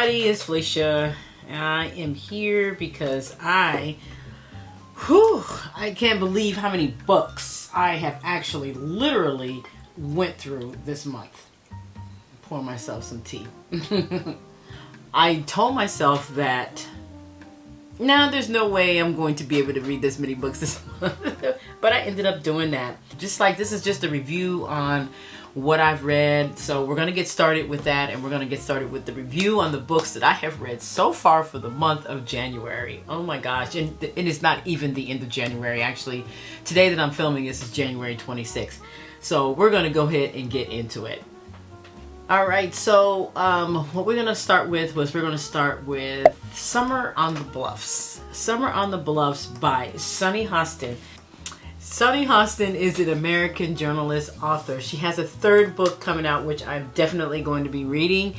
everybody, it's Felicia. I am here because I can't believe how many books I have actually literally went through this month. Pour myself some tea. I told myself that there's no way I'm going to be able to read this many books this month. But I ended up doing that. Just like this is just a review on what I've read. So we're going to get started with that, and we're going to get started with the review on the books that I have read so far for the month of January. Oh my gosh. And it's not even the end of January. Actually, today that I'm filming this is January 26th. So we're going to go ahead and get into it. All right, so what we're going to start with was Summer on the Bluffs. Summer on the Bluffs by Sunny Hostin. Sunny Hostin is an American journalist author. She has a third book coming out, which I'm definitely going to be reading.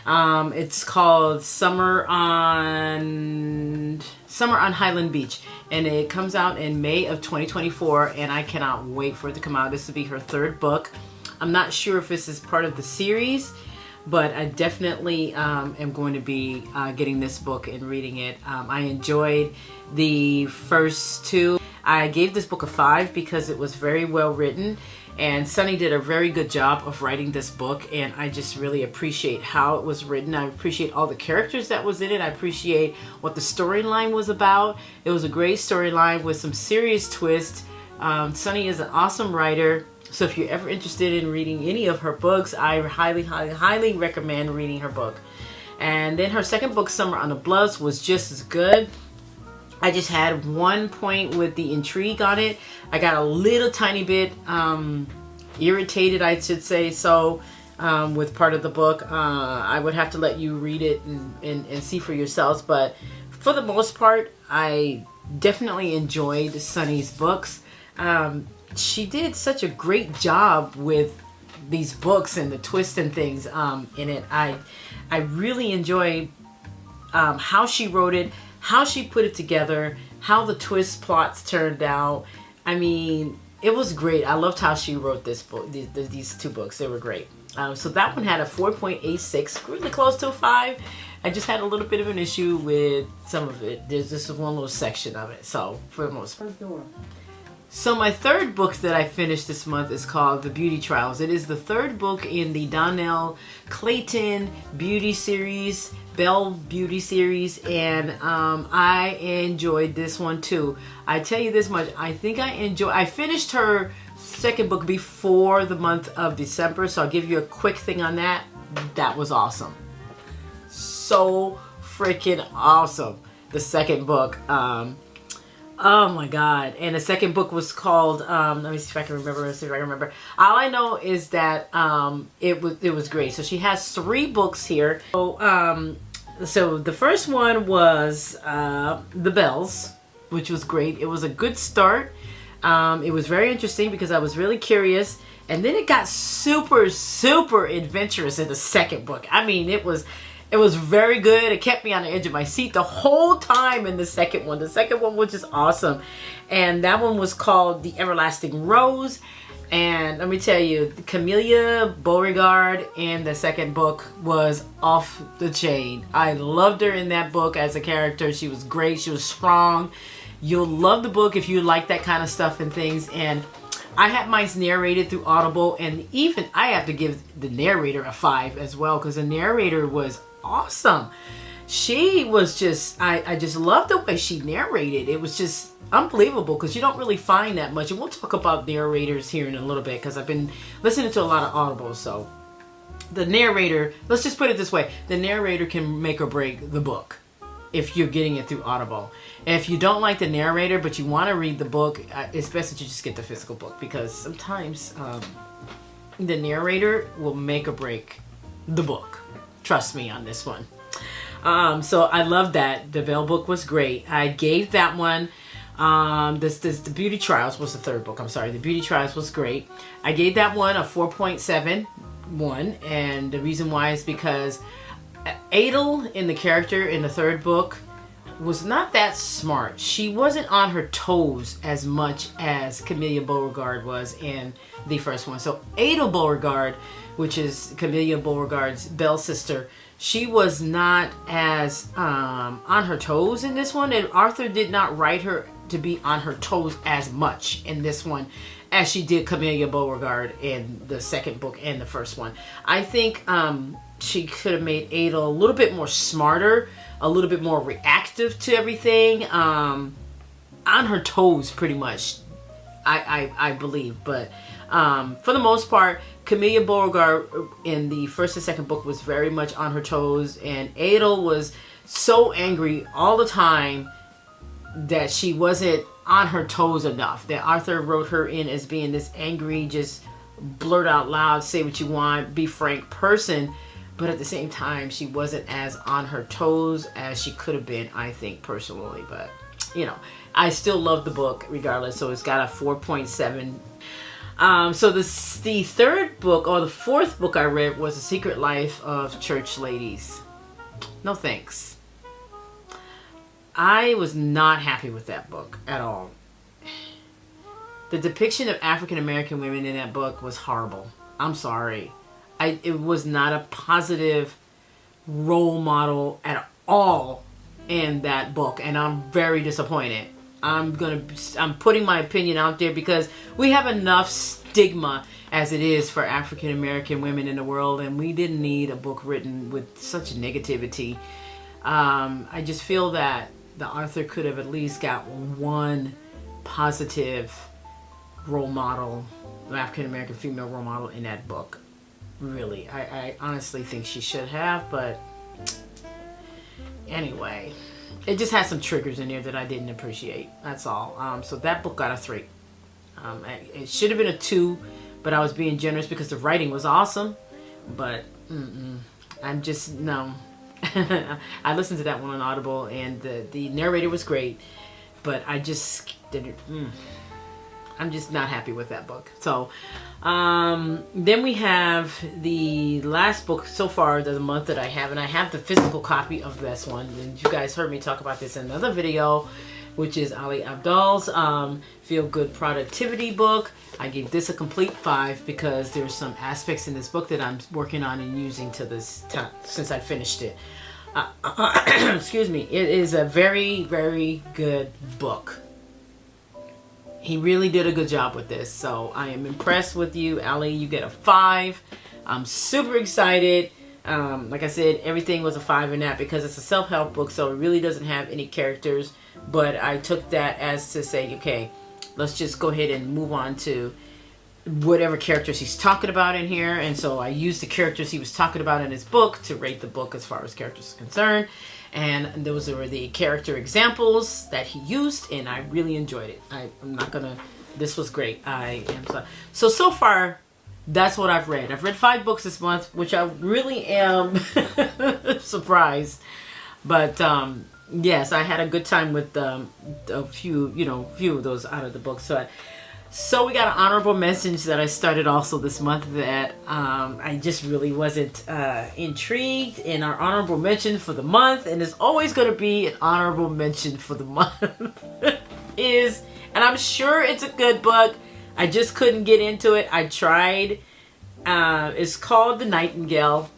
It's called Summer on Highland Beach, and it comes out in May of 2024, and I cannot wait for it to come out. This will be her third book. I'm not sure if this is part of the series, but I definitely am going to be getting this book and reading it. I enjoyed the first two. I gave this book a 5 because it was very well written, and Sunny did a very good job of writing this book, and I just really appreciate how it was written. I appreciate all the characters that was in it. I appreciate what the storyline was about. It was a great storyline with some serious twists. Sunny is an awesome writer. So if you're ever interested in reading any of her books, I highly recommend reading her book. And then her second book, Summer on the Bluffs, was just as good. I just had one point with the intrigue on it. I got a little tiny bit irritated, I should say, so with part of the book. I would have to let you read it and see for yourselves. But for the most part, I definitely enjoyed Sunny's books. She did such a great job with these books and the twists and things in it. I really enjoyed how she wrote it, how she put it together, how the twist plots turned out. I mean, it was great. I loved how she wrote this book, these two books. They were great. So that one had a 4.86, really close to a 5. I just had a little bit of an issue with some of it. There's just one little section of it. So for the most part. So my third book that I finished this month is called The Beauty Trials. It is the third book in the Donnell Clayton beauty series, Belle Beauty series, and I enjoyed this one too. I tell you this much, I finished her second book before the month of December, so I'll give you a quick thing on that. That was awesome. So freaking awesome. The second book. Oh my god. And the second book was called let me see if I can remember. All I know is that it was great. So she has 3 books here. So the first one was The Bells, which was great. It was a good start. It was very interesting because I was really curious, and then it got super adventurous in the second book. I mean, it was very good. It kept me on the edge of my seat the whole time in the second one. The second one was just awesome. And that one was called The Everlasting Rose. And let me tell you, Camellia Beauregard in the second book was off the chain. I loved her in that book as a character. She was great. She was strong. You'll love the book if you like that kind of stuff and things. And I had mine narrated through Audible, and even I have to give the narrator a 5 as well, because the narrator was awesome. She was just, I just loved the way she narrated. It was just unbelievable, because you don't really find that much. And we'll talk about narrators here in a little bit, because I've been listening to a lot of Audible. So the narrator, let's just put it this way, the narrator can make or break the book if you're getting it through Audible. And if you don't like the narrator but you want to read the book, it's best that you just get the physical book, because sometimes the narrator will make or break the book. Trust me on this one. So I love that. The Belle book was great. I gave that one, The Beauty Trials was the third book. I'm sorry. The Beauty Trials was great. I gave that one a 4.71, and the reason why is because Adel in the character in the third book was not that smart. She wasn't on her toes as much as Camelia Beauregard was in the first one. So Ada Beauregard, which is Camelia Beauregard's Belle sister, she was not as on her toes in this one, and Arthur did not write her to be on her toes as much in this one as she did Camelia Beauregard in the second book and the first one. I think she could have made Ada a little bit more smarter, a little bit more reactive to everything, on her toes pretty much, I believe. But for the most part, Camelia Beauregard in the first and second book was very much on her toes, and Ada was so angry all the time that she wasn't on her toes enough. That Arthur wrote her in as being this angry, just blurt out loud, say what you want, be frank person. But at the same time, she wasn't as on her toes as she could have been, I think, personally. But, you know, I still love the book regardless. So it's got a 4.7. So the third book, or the fourth book I read, was The Secret Life of Church Ladies. No thanks. I was not happy with that book at all. The depiction of African American women in that book was horrible. I'm sorry. It was not a positive role model at all in that book, and I'm very disappointed. I'm putting my opinion out there because we have enough stigma as it is for African American women in the world, and we didn't need a book written with such negativity. I just feel that the Arthur could have at least got one positive role model, African American female role model in that book. Really, I honestly think she should have, but anyway, it just has some triggers in there that I didn't appreciate. That's all. So that book got a 3. It should have been a 2, but I was being generous because the writing was awesome. But I'm just no. I listened to that one on Audible, and the narrator was great, but I just didn't. I'm just not happy with that book. So then we have the last book so far of the month that I have, and I have the physical copy of this one. And you guys heard me talk about this in another video, which is Ali Abdaal's Feel Good Productivity book. I gave this a complete 5 because there's some aspects in this book that I'm working on and using to this time since I finished it. Excuse me. It is a very, very good book. He really did a good job with this. So I am impressed with you, Ali. You get a 5. I'm super excited. Like I said, everything was a 5 in that because it's a self-help book, so it really doesn't have any characters. But I took that as to say, okay, let's just go ahead and move on to whatever characters he's talking about in here. And so I used the characters he was talking about in his book to rate the book as far as characters are concerned. And those were the character examples that he used, and I really enjoyed it. I'm not gonna. This was great. I am so far. That's what I've read. I've read 5 books this month, which I really am surprised. But yes, I had a good time with a few of those out of the book. So we got an honorable message that I started also this month that I just really wasn't intrigued in our honorable mention for the month, and it's always going to be an honorable mention for the month, and I'm sure it's a good book. I just couldn't get into it. I tried. It's called The Nightingale.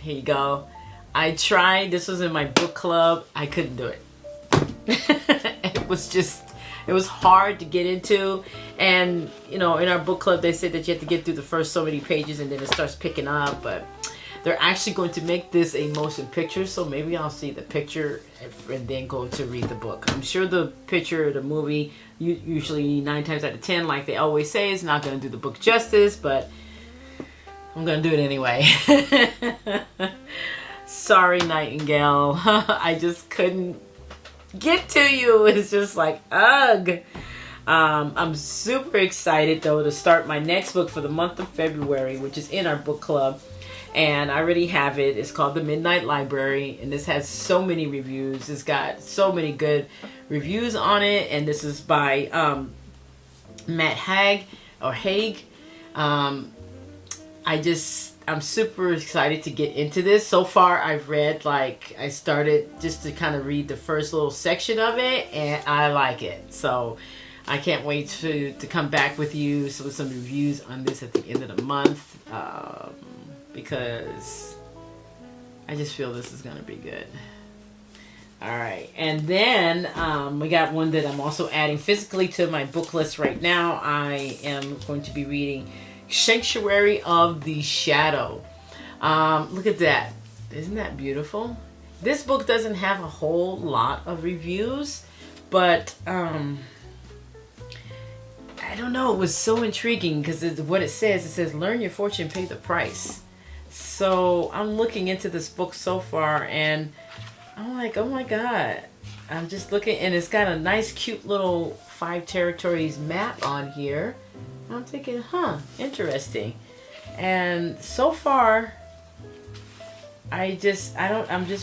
Here you go. I tried. This was in my book club. I couldn't do it. It was hard to get into, and in our book club they said that you have to get through the first so many pages and then it starts picking up. But they're actually going to make this a motion picture, so maybe I'll see the picture and then go to read the book. I'm sure the picture, the movie, usually 9 times out of 10, like they always say, is not going to do the book justice, but I'm going to do it anyway. Sorry, Nightingale. I just couldn't get to you. It's just like, ugh. I'm super excited though to start my next book for the month of February, which is in our book club, and I already have it. It's called The Midnight Library, and this has so many reviews. It's got so many good reviews on it, and this is by Matt Haig. I'm super excited to get into this. So far, I've read, like, I started just to kind of read the first little section of it, and I like it. So I can't wait to come back with you with some reviews on this at the end of the month, because I just feel this is going to be good. All right, and then we got one that I'm also adding physically to my book list right now. I am going to be reading Sanctuary of the Shadow. Look at that. Isn't that beautiful? This book doesn't have a whole lot of reviews, but I don't know. It was so intriguing because what it says, learn your fortune, pay the price. So I'm looking into this book so far, and I'm like, oh my God. I'm just looking, and it's got a nice, cute little 5 territories map on here. I'm thinking, interesting. And so far, I'm just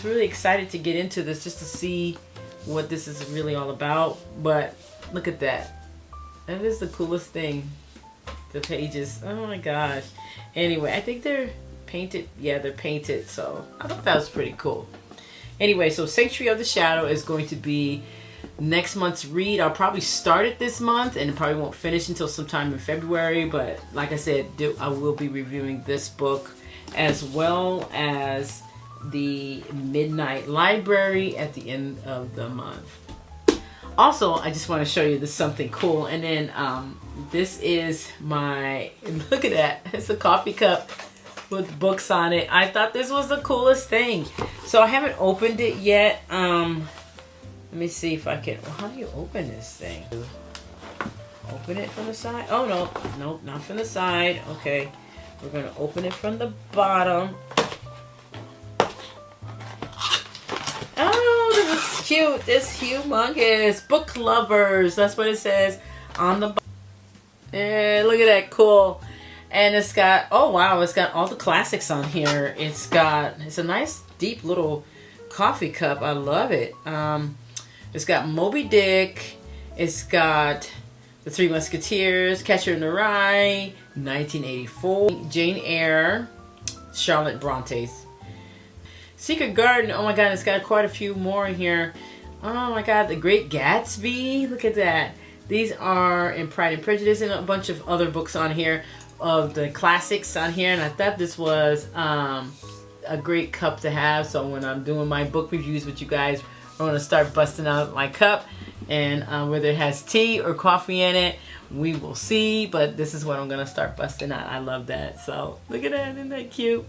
really excited to get into this just to see what this is really all about. But look at that. That is the coolest thing. The pages. Oh my gosh. Anyway, I think they're painted. Yeah, they're painted. So I thought that was pretty cool. Anyway, so Sanctuary of the Shadow is going to be next month's read. I'll probably start it this month and it probably won't finish until sometime in February. But like I said, I will be reviewing this book as well as the Midnight Library at the end of the month. Also, I just want to show you this something cool. And then this is my, look at that. It's a coffee cup with books on it. I thought this was the coolest thing. So I haven't opened it yet. Let me see if I can. Well, how do you open this thing? Open it from the side? Oh no, nope, not from the side. Okay, we're gonna open it from the bottom. Oh, this is cute. This humongous. Book lovers. That's what it says on the bottom. Yeah, look at that, cool. And it's got, oh wow, it's got all the classics on here. It's a nice deep little coffee cup. I love it. It's got Moby Dick. It's got The Three Musketeers, Catcher in the Rye, 1984, Jane Eyre, Charlotte Bronte's. Secret Garden, oh my God, it's got quite a few more in here. Oh my God, The Great Gatsby, look at that. These are in Pride and Prejudice, and a bunch of other books on here of the classics on here. And I thought this was a great cup to have. So when I'm doing my book reviews with you guys, I'm going to start busting out my cup. And whether it has tea or coffee in it, we will see. But this is what I'm going to start busting out. I love that. So look at that. Isn't that cute?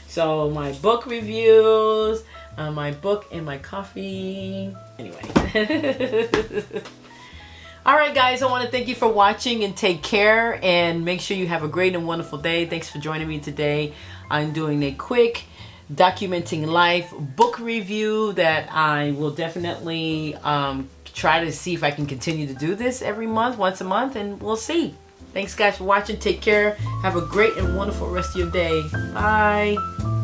So my book reviews, my book and my coffee. Anyway. Alright guys, I want to thank you for watching and take care, and make sure you have a great and wonderful day. Thanks for joining me today. I'm doing a quick documenting life book review that I will definitely try to see if I can continue to do this every month, once a month, and we'll see. Thanks guys for watching. Take care. Have a great and wonderful rest of your day. Bye.